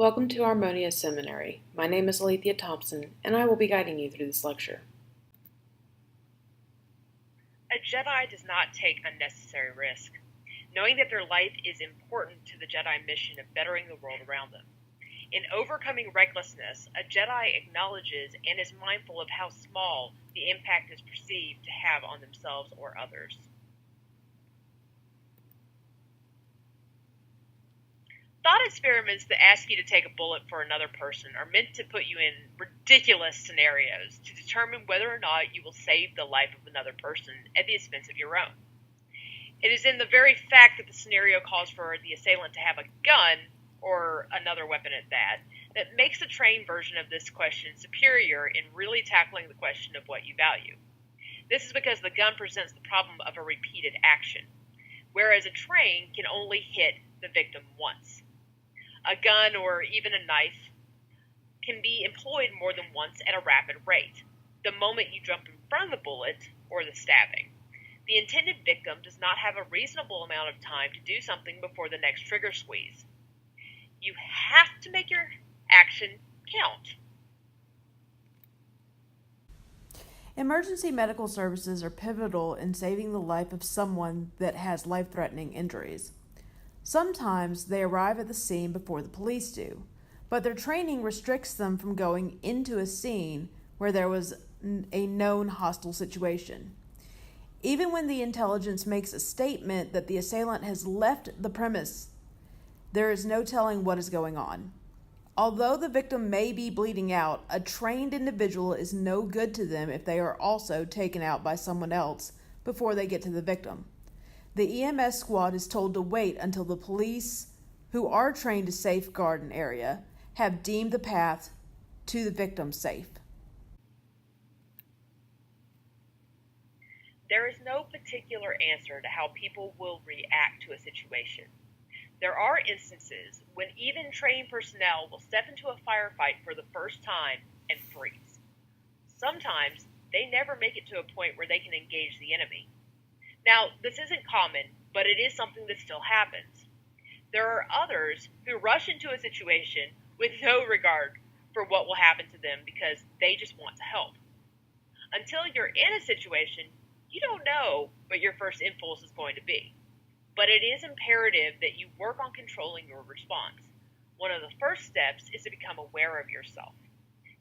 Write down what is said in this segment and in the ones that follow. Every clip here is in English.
Welcome to Harmonia Seminary. My name is Alethea Thompson, and I will be guiding you through this lecture. A Jedi does not take unnecessary risk, knowing that their life is important to the Jedi mission of bettering the world around them. In overcoming recklessness, a Jedi acknowledges and is mindful of how small the impact is perceived to have on themselves or others. Thought experiments that ask you to take a bullet for another person are meant to put you in ridiculous scenarios to determine whether or not you will save the life of another person at the expense of your own. It is in the very fact that the scenario calls for the assailant to have a gun, or another weapon at that makes the trained version of this question superior in really tackling the question of what you value. This is because the gun presents the problem of a repeated action, whereas a train can only hit the victim once. A gun or even a knife can be employed more than once at a rapid rate, the moment you jump in front of the bullet or the stabbing. The intended victim does not have a reasonable amount of time to do something before the next trigger squeeze. You have to make your action count. Emergency medical services are pivotal in saving the life of someone that has life-threatening injuries. Sometimes they arrive at the scene before the police do, but their training restricts them from going into a scene where there was a known hostile situation. Even when the intelligence makes a statement that the assailant has left the premise, there is no telling what is going on. Although the victim may be bleeding out, a trained individual is no good to them if they are also taken out by someone else before they get to the victim. The EMS squad is told to wait until the police, who are trained to safeguard an area, have deemed the path to the victim safe. There is no particular answer to how people will react to a situation. There are instances when even trained personnel will step into a firefight for the first time and freeze. Sometimes they never make it to a point where they can engage the enemy. Now, this isn't common, but it is something that still happens. There are others who rush into a situation with no regard for what will happen to them because they just want to help. Until you're in a situation, you don't know what your first impulse is going to be. But it is imperative that you work on controlling your response. One of the first steps is to become aware of yourself.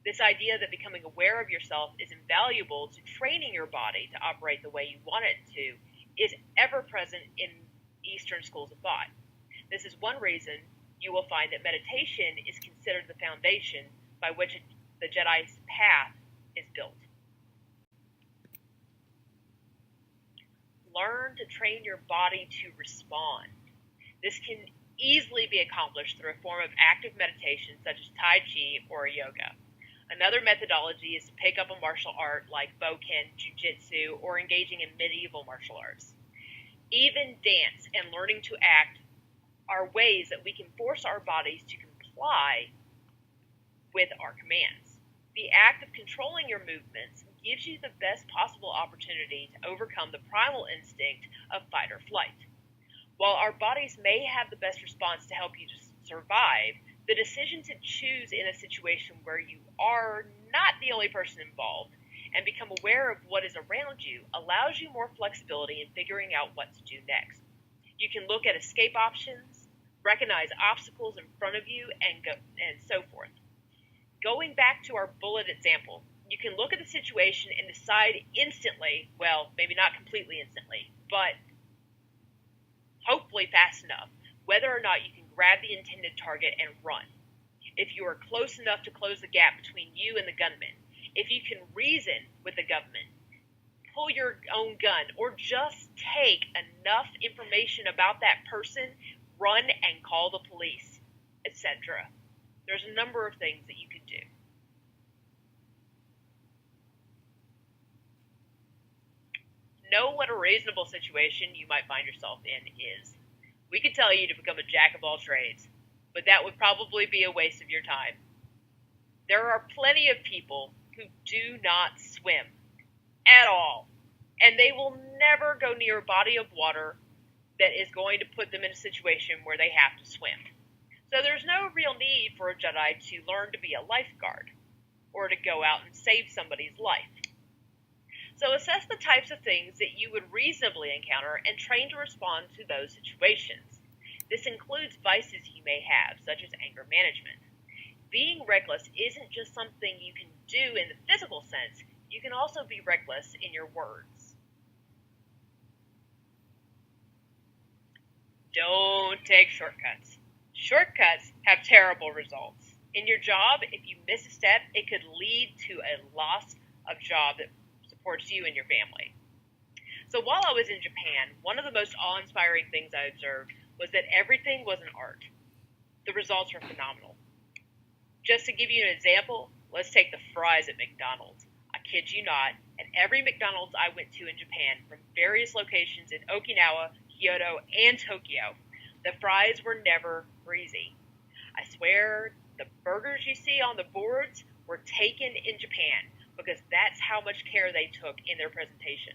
This idea that becoming aware of yourself is invaluable to training your body to operate the way you want it to is ever present in Eastern schools of thought. This is one reason you will find that meditation is considered the foundation by which the Jedi's path is built. Learn to train your body to respond. This can easily be accomplished through a form of active meditation such as Tai Chi or yoga. Another methodology is to pick up a martial art like Bokken, Jiu-Jitsu, or engaging in medieval martial arts. Even dance and learning to act are ways that we can force our bodies to comply with our commands. The act of controlling your movements gives you the best possible opportunity to overcome the primal instinct of fight or flight. While our bodies may have the best response to help you to survive, the decision to choose in a situation where you are not the only person involved and become aware of what is around you allows you more flexibility in figuring out what to do next. You can look at escape options, recognize obstacles in front of you, and so forth. Going back to our bullet example, you can look at the situation and decide instantly, well, maybe not completely instantly, but hopefully fast enough, whether or not you can grab the intended target and run. If you are close enough to close the gap between you and the gunman, if you can reason with the gunman, pull your own gun, or just take enough information about that person, run and call the police, etc. There's a number of things that you could do. Know what a reasonable situation you might find yourself in is. We could tell you to become a jack of all trades, but that would probably be a waste of your time. There are plenty of people who do not swim at all, and they will never go near a body of water that is going to put them in a situation where they have to swim. So there's no real need for a Jedi to learn to be a lifeguard, or to go out and save somebody's life. So assess the types of things that you would reasonably encounter and train to respond to those situations. This includes vices you may have, such as anger management. Being reckless isn't just something you can do in the physical sense, you can also be reckless in your words. Don't take shortcuts. Shortcuts have terrible results. In your job, if you miss a step, it could lead to a loss of job that supports you and your family. So while I was in Japan, one of the most awe-inspiring things I observed was that everything was an art. The results were phenomenal. Just to give you an example, let's take the fries at McDonald's. I kid you not, at every McDonald's I went to in Japan, from various locations in Okinawa, Kyoto, and Tokyo, the fries were never greasy. I swear, the burgers you see on the boards were taken in Japan because that's how much care they took in their presentation.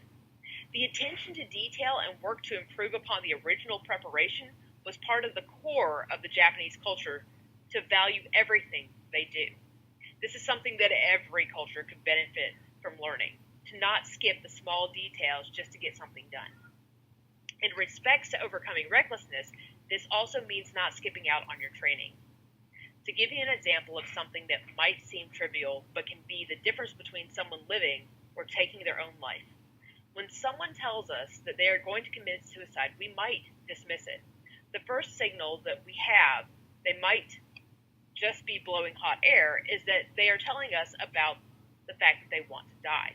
The attention to detail and work to improve upon the original preparation was part of the core of the Japanese culture to value everything they do. This is something that every culture could benefit from learning, to not skip the small details just to get something done. In respects to overcoming recklessness, this also means not skipping out on your training. To give you an example of something that might seem trivial but can be the difference between someone living or taking their own life. When someone tells us that they are going to commit suicide, we might dismiss it. The first signal that we have they might just be blowing hot air is that they are telling us about the fact that they want to die.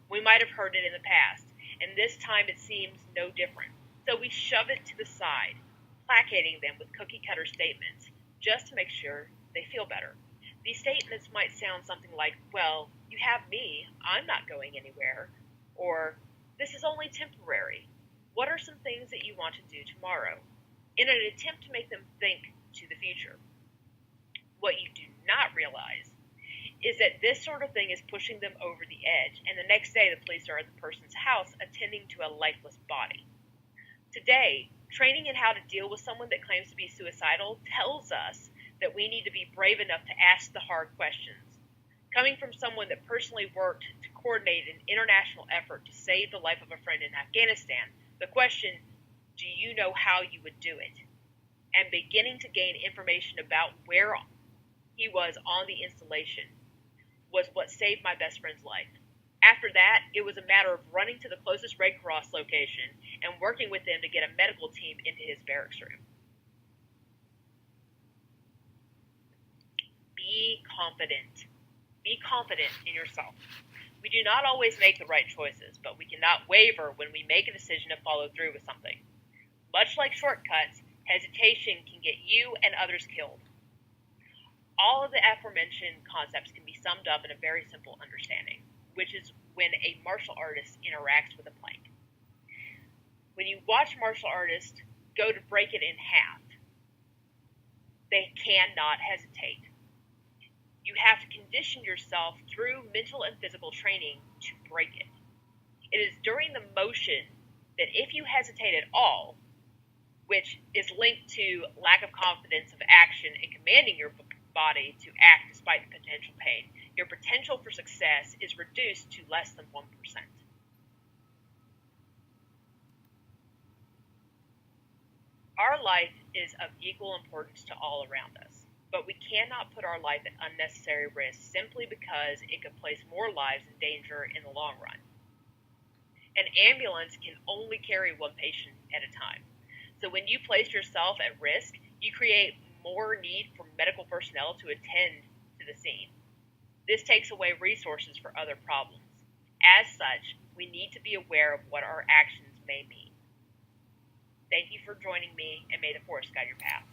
We might have heard it in the past, and this time it seems no different. So we shove it to the side, placating them with cookie-cutter statements, just to make sure they feel better. These statements might sound something like, well, you have me, I'm not going anywhere, or this is only temporary. What are some things that you want to do tomorrow? In an attempt to make them think to the future. What you do not realize is that this sort of thing is pushing them over the edge, and the next day the police are at the person's house attending to a lifeless body. Today, training in how to deal with someone that claims to be suicidal tells us that we need to be brave enough to ask the hard questions. Coming from someone that personally worked to coordinate an international effort to save the life of a friend in Afghanistan, the question, do you know how you would do it? And beginning to gain information about where he was on the installation was what saved my best friend's life. After that, it was a matter of running to the closest Red Cross location and working with them to get a medical team into his barracks room. Be confident. Be confident in yourself. We do not always make the right choices, but we cannot waver when we make a decision to follow through with something. Much like shortcuts, hesitation can get you and others killed. All of the aforementioned concepts can be summed up in a very simple understanding, which is when a martial artist interacts with a plank. When you watch martial artists go to break it in half, they cannot hesitate. You have to condition yourself through mental and physical training to break it. It is during the motion that if you hesitate at all, which is linked to lack of confidence of action and commanding your body to act despite the potential pain, your potential for success is reduced to less than 1%. Our life is of equal importance to all around us, but we cannot put our life at unnecessary risk simply because it could place more lives in danger in the long run. An ambulance can only carry one patient at a time. So when you place yourself at risk, you create more need for medical personnel to attend to the scene. This takes away resources for other problems. As such, we need to be aware of what our actions may mean. Thank you for joining me, and may the force guide your path.